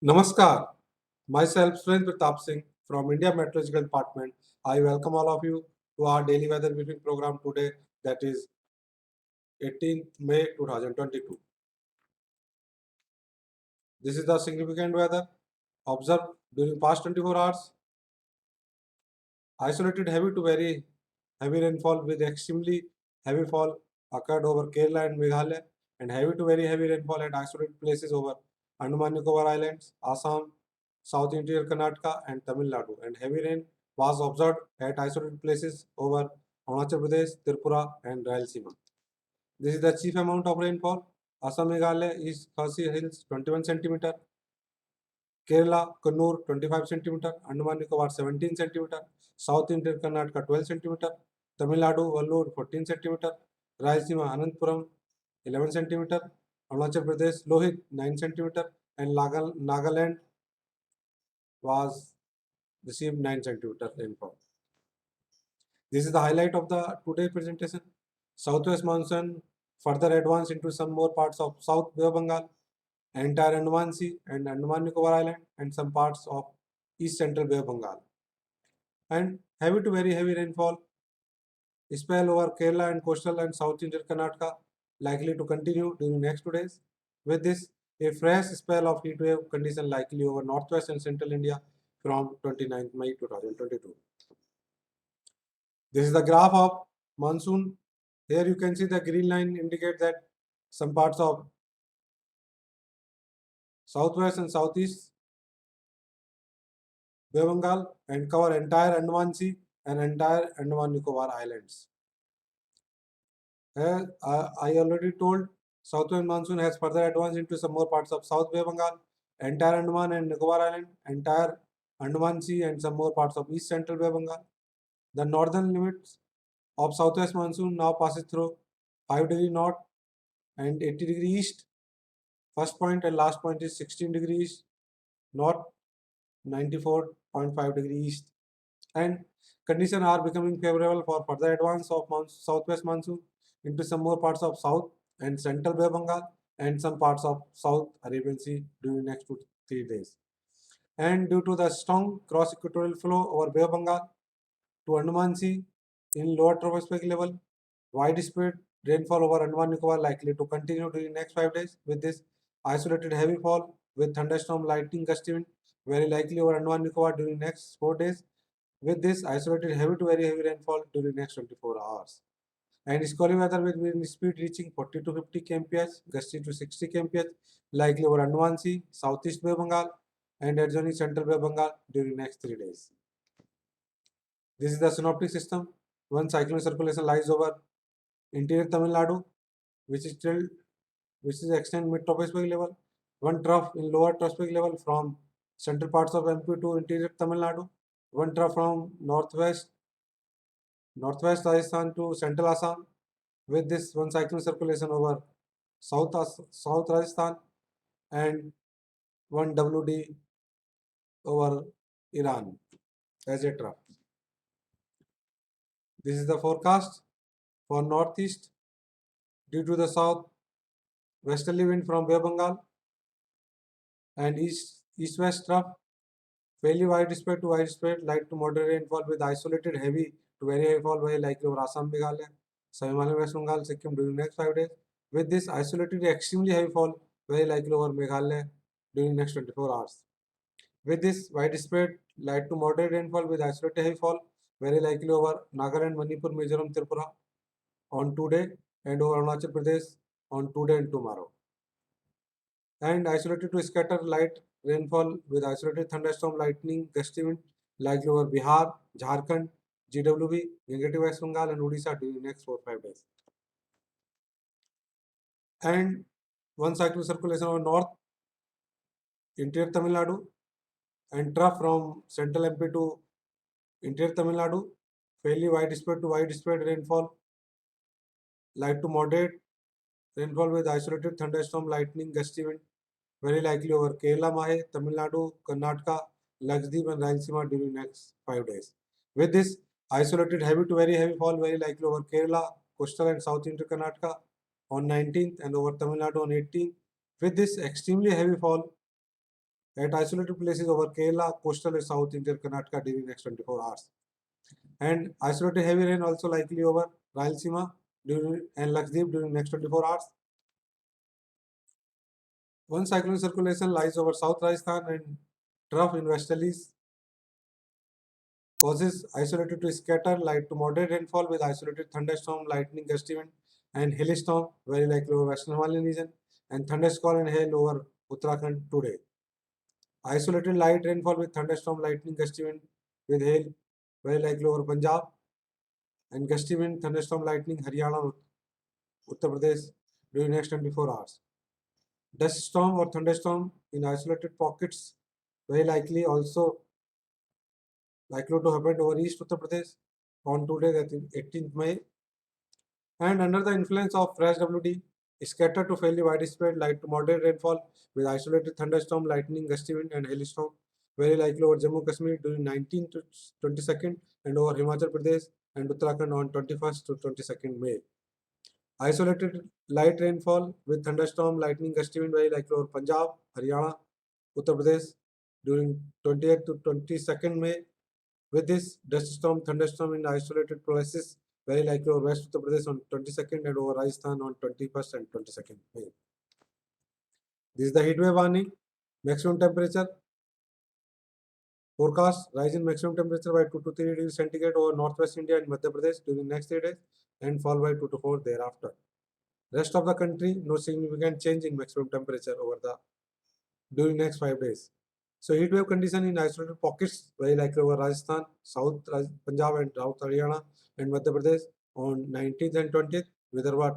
Namaskar. Myself, Surendra Pratap Singh from India Meteorological Department. I welcome all of you to our daily weather briefing program today, that is 18th May 2022. This is the significant weather observed during past 24 hours. Isolated heavy to very heavy rainfall with extremely heavy fall occurred over Kerala and Meghalaya, and heavy to very heavy rainfall at isolated places over Andaman Nicobar Islands, Assam, South Interior Karnataka, and Tamil Nadu. And heavy rain was observed at isolated places over Arunachal Pradesh, Tripura, and Rayalaseema. This is the chief amount of rainfall. Assam Meghalaya is Khasi Hills 21 centimeter, Kerala, Kannur 25 centimeter, Andaman Nicobar 17 centimeter, South Indian Karnataka 12 centimeter, Tamil Nadu, Vellore 14 centimeter, Rayalaseema, Anantpuram 11 centimeter, Arunachal Pradesh, Lohit 9 centimeter, and Nagaland was received 9 centimeter rainfall. This is the highlight of the today's presentation. Southwest monsoon further advanced into some more parts of South Bay of Bengal, entire Andaman Sea and Andaman Nicobar Island, and some parts of East Central Bay of Bengal. And heavy to very heavy rainfall spell over Kerala and coastal and South Indian Karnataka likely to continue during next 2 days. With this, a fresh spell of heat wave condition likely over northwest and central India from 29th May 2022. This is the graph of monsoon. Here you can see the green line indicate that some parts of southwest and southeast Bay of Bengal and cover entire Andaman Sea and entire Andaman Nicobar Islands. Here, I already told southwest monsoon has further advanced into some more parts of South Bay of Bengal, entire Andaman and Nicobar Island, entire Andaman Sea, and some more parts of East Central Bay of Bengal. The northern limits of southwest monsoon now passes through 5 degree north and 80 degree east. First point and last point is 16 degrees north, 94.5 degree east. And conditions are becoming favorable for further advance of southwest monsoon into some more parts of South and Central Bay of Bengal and some parts of South Arabian Sea during next 2 to 3 days. And due to the strong cross equatorial flow over Bay of Bengal to Andaman Sea in lower tropospheric level, widespread rainfall over Andaman Nicobar likely to continue during next 5 days. With this, isolated heavy fall with thunderstorm, lightning, gusty wind very likely over Andaman Nicobar during next 4 days. With this, isolated heavy to very heavy rainfall during next 24 hours. And squally weather with wind speed reaching 40 to 50 kmph, gusty to 60 kmph, likely over Andaman Sea, Southeast Bay of Bengal, and adjoining Central Bay of Bengal during next 3 days. This is the synoptic system. One cyclone circulation lies over interior Tamil Nadu, which is extend mid tropospheric level. One trough in lower tropospheric level from central parts of MP to interior Tamil Nadu. One trough from northwest Rajasthan to central Assam. With this, one cyclone circulation over south Rajasthan and one WD over Iran as a trough. This is the forecast for northeast due to the south westerly wind from Bay of Bengal and east-west trough, fairly widespread to widespread, light to moderate rainfall with isolated heavy to very heavy fall very likely over Assam, Meghalaya, Himalayan West Bengal, Sikkim during next 5 days. With this isolated extremely heavy fall very likely over Meghalaya during next 24 hours. With this widespread light to moderate rainfall with isolated heavy fall very likely over Nagaland, Manipur, Mizoram, Tripura on today and over Arunachal Pradesh on today and tomorrow. And isolated to scattered light rainfall with isolated thunderstorm, lightning, gusty wind likely over Bihar, Jharkhand, GWB, Gangetic West Bengal, and Odisha during next 4-5 days. And one cyclone circulation over north, interior Tamil Nadu, and trough from central MP to interior Tamil Nadu, fairly widespread to widespread rainfall, light to moderate rainfall with isolated thunderstorm, lightning, gusty wind very likely over Kerala, Mahe, Tamil Nadu, Karnataka, Lakshadweep, and Rayalaseema during next 5 days. With this, isolated heavy to very heavy fall very likely over Kerala, coastal and south into Karnataka on 19th and over Tamil Nadu on 18th. With this extremely heavy fall at isolated places over Kerala, coastal and South Indian Karnataka during next 24 hours. And isolated heavy rain also likely over Rayalaseema and Lakshadweep during next 24 hours. One cyclone circulation lies over South Rajasthan and trough in westerlies causes isolated to scatter light to moderate rainfall with isolated thunderstorm, lightning, gusty wind, and hailstorm very likely over Western Himalayan region, and thunderstorm and hail over Uttarakhand today. Isolated light rainfall with thunderstorm, lightning, gusty wind with hail very likely over Punjab, and gusty wind, thunderstorm, lightning, Haryana, Uttar Pradesh during next 24 hours. Dust storm or thunderstorm in isolated pockets very likely also likely to happen over East Uttar Pradesh on today, that is 18th May. And under the influence of fresh WD, scattered to fairly widespread light to moderate rainfall with isolated thunderstorm, lightning, gusty wind, and hailstorm very likely over Jammu Kashmir during 19th to 22nd and over Himachal Pradesh and Uttarakhand on 21st to 22nd May. Isolated light rainfall with thunderstorm, lightning, gusty wind very likely over Punjab, Haryana, Uttar Pradesh during 20th to 22nd May. With this, dust storm, thunderstorm in isolated places very likely over West Uttar Pradesh on 22nd and over Rajasthan on 21st and 22nd May. This is the heat wave warning. Maximum temperature forecast: rise in maximum temperature by 2 to 3 degrees centigrade over northwest India and Madhya Pradesh during next 3 days and fall by 2 to 4 thereafter. Rest of the country, no significant change in maximum temperature over the during next 5 days. So heat wave condition in isolated pockets very likely over Rajasthan, South Punjab and South Haryana and Madhya Pradesh on 19th and 20th, Vidarbha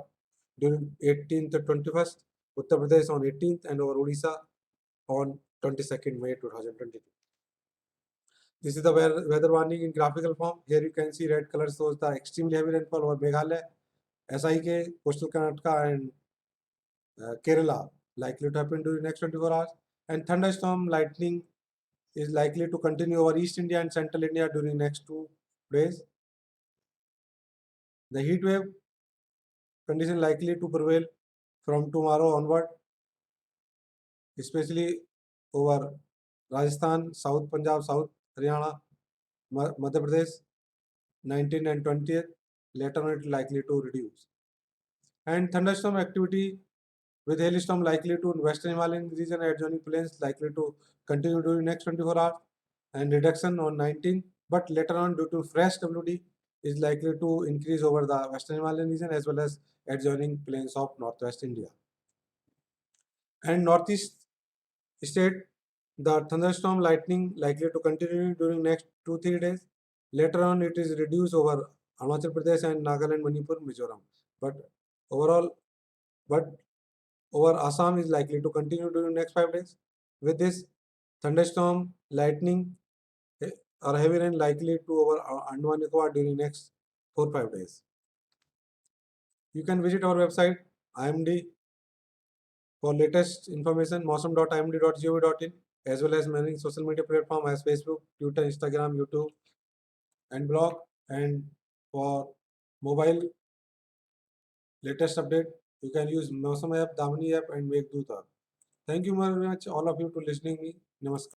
during 18th and 21st, Uttar Pradesh on 18th and over Odisha on 22nd May 2022. This is the weather warning in graphical form. Here you can see red color shows the extremely heavy rainfall over Meghalaya, SIK, coastal Karnataka and Kerala likely to happen during next 24 hours, and thunderstorm lightning is likely to continue over East India and Central India during next 2 days. The heat wave condition likely to prevail from tomorrow onward, especially over Rajasthan, South Punjab, South Haryana, Madhya Pradesh, 19th and 20th. Later on, it is likely to reduce. And thunderstorm activity with hailstorm likely to in Western Himalayan region and adjoining plains likely to continue during next 24 hours and reduction on 19th, but later on due to fresh WD is likely to increase over the Western Himalayan region as well as adjoining plains of northwest India. And northeast state, the thunderstorm lightning likely to continue during next 2-3 days. Later on, it is reduced over Arunachal Pradesh and Nagaland, Manipur, Mizoram. But overall, over Assam is likely to continue during next 5 days. With this, thunderstorm, lightning, or heavy rain likely to over Andaman Nicobar during next 4-5 days. You can visit our website IMD for latest information mausam.imd.gov.in as well as many social media platforms as Facebook, Twitter, Instagram, YouTube and blog, and for mobile latest update you can use Mausam app, Damani app and Meghdut app. Thank you very much all of you to listening me. Namaskar.